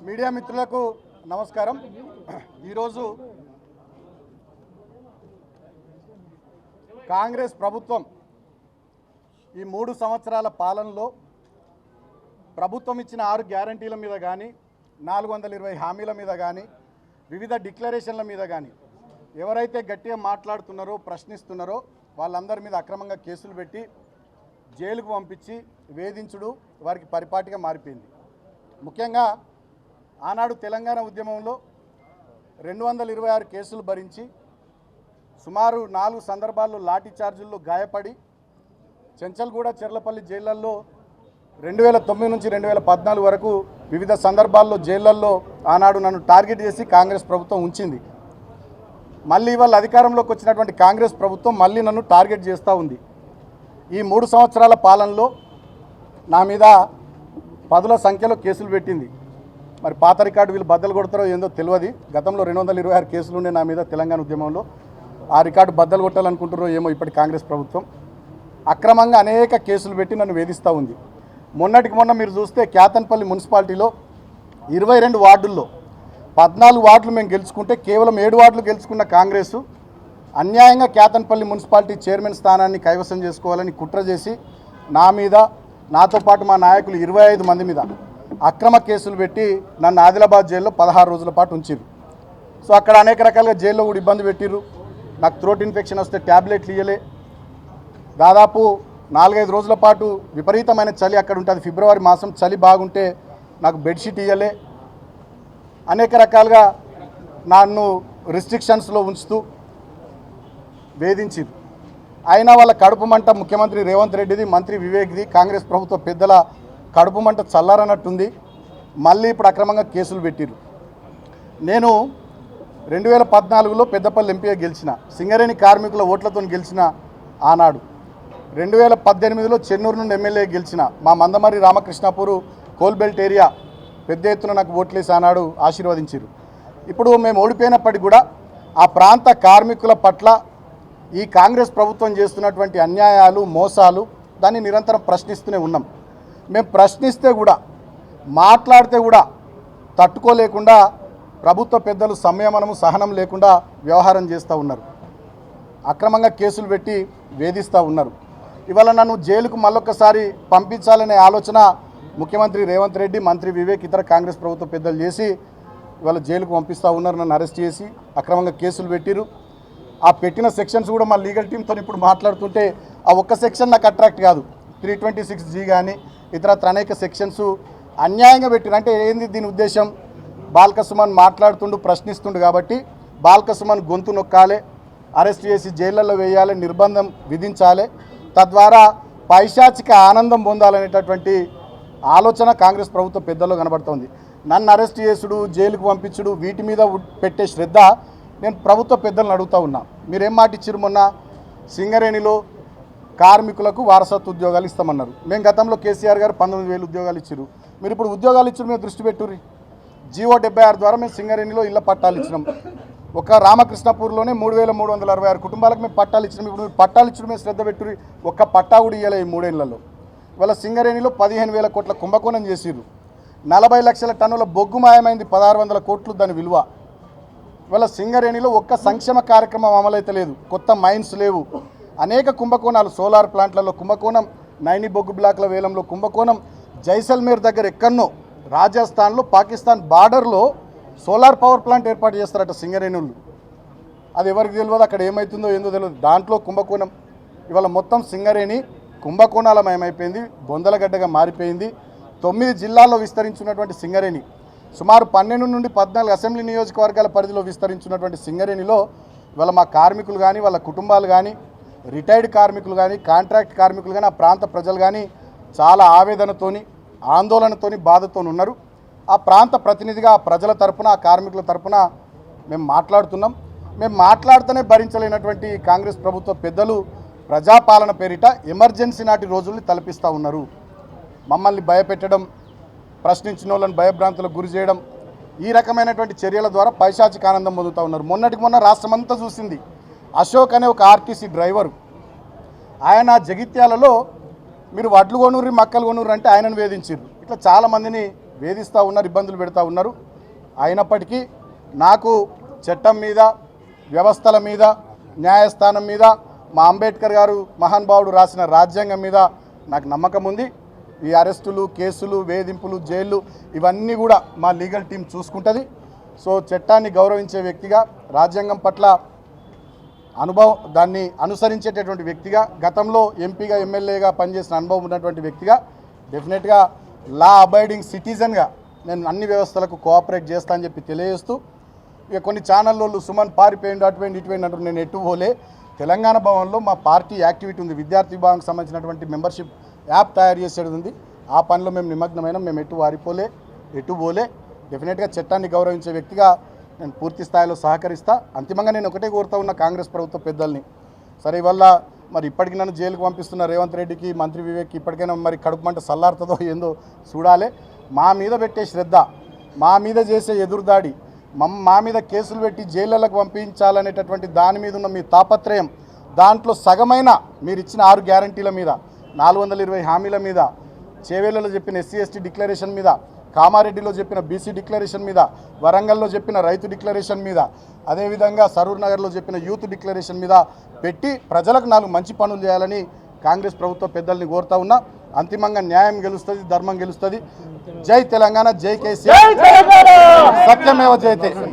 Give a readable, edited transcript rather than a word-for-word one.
Media మిత్రులకు నమస్కారం। ఈరోజు కాంగ్రెస్ ప్రభుత్వం ఈ 3 సంవత్సరాల పాలనలో ప్రభుత్వం ఇచ్చిన 6 గ్యారంటీల మీద కానీ 420 హామీల మీద కానీ వివిధ డిక్లరేషన్ల మీద కానీ ఎవరైతే గట్టిగా మాట్లాడుతున్నారో ప్రశ్నిస్తున్నారో వాళ్ళందరి మీద అక్రమంగా కేసులు పెట్టి జైలుకు పంపించి వేధించుడు వారికి పరిపాటిగా మారిపోయింది। ముఖ్యంగా ఆనాడు తెలంగాణ ఉద్యమంలో 226 కేసులు భరించి సుమారు 4 సందర్భాల్లో లాఠీ చార్జీల్లో గాయపడి చెంచల్గూడ చెర్లపల్లి జైళ్లలో 2009 నుంచి 2014 వరకు వివిధ సందర్భాల్లో జైళ్లలో ఆనాడు నన్ను టార్గెట్ చేసి కాంగ్రెస్ ప్రభుత్వం ఉంచింది। మళ్ళీ వాళ్ళ అధికారంలోకి వచ్చినటువంటి కాంగ్రెస్ ప్రభుత్వం మళ్ళీ నన్ను టార్గెట్ చేస్తూ ఉంది। ఈ 3 సంవత్సరాల పాలనలో నా మీద 10ల సంఖ్యలో కేసులు పెట్టింది। మరి పాత రికార్డు వీళ్ళు బద్దలు కొడతారో ఏందో తెలియదు। గతంలో 226 కేసులు ఉండే నా మీద తెలంగాణ ఉద్యమంలో ఆ రికార్డు బద్దలు కొట్టాలనుకుంటారో ఏమో ఇప్పటి కాంగ్రెస్ ప్రభుత్వం అక్రమంగా అనేక కేసులు పెట్టి నన్ను వేధిస్తూ ఉంది। మొన్నటికి మొన్న మీరు చూస్తే క్యాతన్పల్లి మున్సిపాలిటీలో 22 వార్డుల్లో 14 వార్డులు మేము గెలుచుకుంటే కేవలం 7 వార్డులు గెలుచుకున్న కాంగ్రెస్ అన్యాయంగా క్యాతన్పల్లి మున్సిపాలిటీ చైర్మన్ స్థానాన్ని కైవసం చేసుకోవాలని కుట్ర చేసి నా మీద నాతో పాటు మా నాయకులు 25 మంది మీద అక్రమ కేసులు పెట్టి నన్ను ఆదిలాబాద్ జైల్లో 16 రోజుల పాటు ఉంచారు। సో అక్కడ అనేక రకాలుగా జైల్లో కూడా ఇబ్బంది పెట్టిర్రు। నాకు థ్రోట్ ఇన్ఫెక్షన్ వస్తే ట్యాబ్లెట్లు ఇవ్వలే। దాదాపు 4-5 రోజుల పాటు విపరీతమైన చలి అక్కడ ఉంటుంది। ఫిబ్రవరి మాసం చలి బాగుంటే నాకు బెడ్షీట్ ఇవ్వలే। అనేక రకాలుగా నన్ను రిస్ట్రిక్షన్స్లో ఉంచుతూ వేధించారు। అయినా వాళ్ళ కడుపు మంట ముఖ్యమంత్రి రేవంత్ రెడ్డిది, మంత్రి వివేక్ది, కాంగ్రెస్ ప్రభుత్వ పెద్దల కడుపు మంట చల్లారనట్టుంది। మళ్ళీ ఇప్పుడు అక్రమంగా కేసులు పెట్టిరు। నేను 2014లో పెద్దపల్లి ఎంపీగా గెలిచిన, సింగరేణి కార్మికుల ఓట్లతో గెలిచిన ఆనాడు 2018లో చెన్నూరు నుండి ఎమ్మెల్యే గెలిచిన మా మందమర్రి రామకృష్ణాపూర్ కోల్బెల్ట్ ఏరియా పెద్ద ఎత్తున నాకు ఓట్లేసి ఆనాడు ఆశీర్వదించారు। ఇప్పుడు మేము ఓడిపోయినప్పటికీ కూడా ఆ ప్రాంత కార్మికుల పట్ల ఈ కాంగ్రెస్ ప్రభుత్వం చేస్తున్నటువంటి అన్యాయాలు మోసాలు దాన్ని నిరంతరం ప్రశ్నిస్తూనే ఉన్నాం। మేము ప్రశ్నిస్తే కూడా మాట్లాడితే కూడా తట్టుకోలేకుండా ప్రభుత్వ పెద్దలు సంయమనము సహనం లేకుండా వ్యవహారం చేస్తూ ఉన్నారు। అక్రమంగా కేసులు పెట్టి వేధిస్తూ ఉన్నారు। ఇవాళ నన్ను జైలుకు మళ్ళొక్కసారి పంపించాలనే ఆలోచన ముఖ్యమంత్రి రేవంత్ రెడ్డి, మంత్రి వివేక్, ఇతర కాంగ్రెస్ ప్రభుత్వ పెద్దలు చేసి ఇవాళ జైలుకు పంపిస్తూ ఉన్నారు। నన్ను అరెస్ట్ చేసి అక్రమంగా కేసులు పెట్టిరు। ఆ పెట్టిన సెక్షన్స్ కూడా మా లీగల్ టీంతో ఇప్పుడు మాట్లాడుతుంటే ఆ ఒక్క సెక్షన్ నాకు అట్రాక్ట్ కాదు। 326G కానీ ఇతరత్ర అనేక సెక్షన్స్ అన్యాయంగా పెట్టిరు। అంటే ఏంది దీని ఉద్దేశం? బాల్క సుమన్ మాట్లాడుతుండు, ప్రశ్నిస్తుండు కాబట్టి బాల్క సుమన్ గొంతు నొక్కాలి, అరెస్ట్ చేసి జైళ్ళల్లో వేయాలి, నిర్బంధం విధించాలి, తద్వారా పైశాచిక ఆనందం పొందాలనేటటువంటి ఆలోచన కాంగ్రెస్ ప్రభుత్వ పెద్దల్లో కనబడుతోంది। నన్ను అరెస్ట్ చేసుడు, జైలుకు పంపించుడు, వీటి మీద పెట్టే శ్రద్ధ నేను ప్రభుత్వ పెద్దలను అడుగుతూ ఉన్నా। మీరేం మాట ఇచ్చారు? మొన్న సింగరేణిలో కార్మికులకు వారసత్వ ఉద్యోగాలు ఇస్తామన్నారు। మేము గతంలో కేసీఆర్ గారు 19,000 ఉద్యోగాలు ఇచ్చారు। మీరు ఇప్పుడు ఉద్యోగాలు ఇచ్చారు మీద దృష్టి పెట్టుర్రి। జీవో 76 ద్వారా మేము సింగరేణిలో ఇళ్ల పట్టాలు ఇచ్చినాం। ఒక రామకృష్ణపూర్లోనే 3,366 కుటుంబాలకు మేము పట్టాలు ఇచ్చినాం। ఇప్పుడు మీరు పట్టాలు ఇచ్చడం మీద శ్రద్ధ పెట్టుర్రి। ఒక్క పట్టా కూడా ఇవ్వలే ఈ 3 ఏళ్లలో। ఇవాళ సింగరేణిలో 15,000 కోట్ల కుంభకోణం చేసిర్రు। 40 లక్షల టన్నుల బొగ్గు మాయమైంది, 1,600 కోట్లు దాని విలువ। ఇవాళ సింగరేణిలో ఒక్క సంక్షేమ కార్యక్రమం అమలైతే లేదు, కొత్త మైన్స్ లేవు, అనేక కుంభకోణాలు, సోలార్ ప్లాంట్లలో కుంభకోణం, నైని బొగ్గు బ్లాక్ల వేలంలో కుంభకోణం, జైసల్మేర్ దగ్గర ఎక్కడనో రాజస్థాన్లో పాకిస్తాన్ బార్డర్లో సోలార్ పవర్ ప్లాంట్ ఏర్పాటు చేస్తారట సింగరేణులు। అది ఎవరికి తెలియదు, అక్కడ ఏమవుతుందో ఏందో తెలియదు, దాంట్లో కుంభకోణం। ఇవాళ మొత్తం సింగరేణి కుంభకోణాలమయమైపోయింది, బొందలగడ్డగా మారిపోయింది। 9 జిల్లాల్లో విస్తరించినటువంటి సింగరేణి, సుమారు 12 నుండి 14 అసెంబ్లీ నియోజకవర్గాల పరిధిలో విస్తరించినటువంటి సింగరేణిలో ఇవాళ మా కార్మికులు కానీ, వాళ్ళ కుటుంబాలు కానీ, రిటైర్డ్ కార్మికులు కానీ, కాంట్రాక్ట్ కార్మికులు కానీ, ఆ ప్రాంత ప్రజలు కానీ చాలా ఆవేదనతోని, ఆందోళనతోని, బాధతోని ఉన్నారు। ఆ ప్రాంత ప్రతినిధిగా ఆ ప్రజల తరపున, ఆ కార్మికుల తరపున మేము మాట్లాడుతున్నాం। మేము మాట్లాడుతూనే భరించలేనటువంటి కాంగ్రెస్ ప్రభుత్వ పెద్దలు ప్రజాపాలన పేరిట ఎమర్జెన్సీ నాటి రోజుల్ని తలపిస్తూ ఉన్నారు। మమ్మల్ని భయపెట్టడం, ప్రశ్నించిన వాళ్ళని భయభ్రాంతులకు గురి చేయడం, ఈ రకమైనటువంటి చర్యల ద్వారా పైశాచిక ఆనందం పొందుతూ ఉన్నారు। మొన్నటికి మొన్న రాష్ట్రమంతా చూసింది, అశోక్ అనే ఒక ఆర్టీసీ డ్రైవరు, ఆయన జగిత్యాలలో మీరు వడ్లు కొనుర్రి, మక్కలు కొనుర్రి అంటే ఆయనను వేధించారు। ఇట్లా చాలామందిని వేధిస్తూ ఉన్నారు, ఇబ్బందులు పెడతా ఉన్నారు. అయినప్పటికీ నాకు చట్టం మీద, వ్యవస్థల మీద, న్యాయస్థానం మీద, మా అంబేద్కర్ గారు మహానుభావుడు రాసిన రాజ్యాంగం మీద నాకు నమ్మకం ఉంది. ఈ అరెస్టులు, కేసులు, వేధింపులు, జైళ్ళు ఇవన్నీ కూడా మా లీగల్ టీం చూసుకుంటుంది. సో చట్టాన్ని గౌరవించే వ్యక్తిగా, రాజ్యాంగం పట్ల దాన్ని అనుసరించేటటువంటి వ్యక్తిగా, గతంలో ఎంపీగా, ఎమ్మెల్యేగా పనిచేసిన అనుభవం ఉన్నటువంటి వ్యక్తిగా, డెఫినెట్గా లా అబైడింగ్ సిటిజన్గా నేను అన్ని వ్యవస్థలకు కోఆపరేట్ చేస్తా అని చెప్పి తెలియజేస్తూ, ఇక కొన్ని ఛానల్లో సుమన్ పారిపోయిండు, అటుపోయింది, ఇటుపోయింది అంటారు. నేను ఎటు పోలే. తెలంగాణ భవన్లో మా పార్టీ యాక్టివిటీ ఉంది, విద్యార్థి విభాగం సంబంధించినటువంటి మెంబర్షిప్ యాప్ తయారు చేసేది ఉంది. ఆ పనిలో మేము నిమగ్నమైన, మేము ఎటు వారిపోలే, ఎటు పోలే. డెఫినెట్గా చట్టాన్ని గౌరవించే వ్యక్తిగా నేను పూర్తి స్థాయిలో సహకరిస్తా. అంతిమంగా నేను ఒకటే కోరుతా ఉన్న కాంగ్రెస్ ప్రభుత్వ పెద్దల్ని, సరే ఇవల్ల మరి ఇప్పటికి నన్ను జైలుకు పంపిస్తున్న రేవంత్ రెడ్డికి, మంత్రి వివేక్కి ఇప్పటికైనా మరి కడుపు మంట సల్లారుతుందో ఏందో చూడాలి. మా మీద పెట్టే శ్రద్ధ, మా మీద చేసే ఎదురుదాడి, మా మీద కేసులు పెట్టి జైళ్ళకు పంపించాలనేటటువంటి దాని మీద ఉన్న మీ తాపత్రయం, దాంట్లో సగమైన మీరు ఇచ్చిన 6 గ్యారంటీల మీద, 420 హామీల మీద, చేవేళ్లలో చెప్పిన ఎస్సీ ఎస్టీ డిక్లరేషన్ మీద, కామారెడ్డిలో చెప్పిన బీసీ డిక్లరేషన్ మీద, వరంగల్లో చెప్పిన రైతు డిక్లరేషన్ మీద, అదేవిధంగా సరూర్ నగర్లో చెప్పిన యూత్ డిక్లరేషన్ మీద పెట్టి ప్రజలకు 4 మంచి పనులు చేయాలని కాంగ్రెస్ ప్రభుత్వ పెద్దల్ని కోరుతా ఉన్నా. అంతిమంగా న్యాయం గెలుస్తుంది, ధర్మం గెలుస్తుంది. జై తెలంగాణ, జై కేసీఆర్, సత్యమేవ జయతే.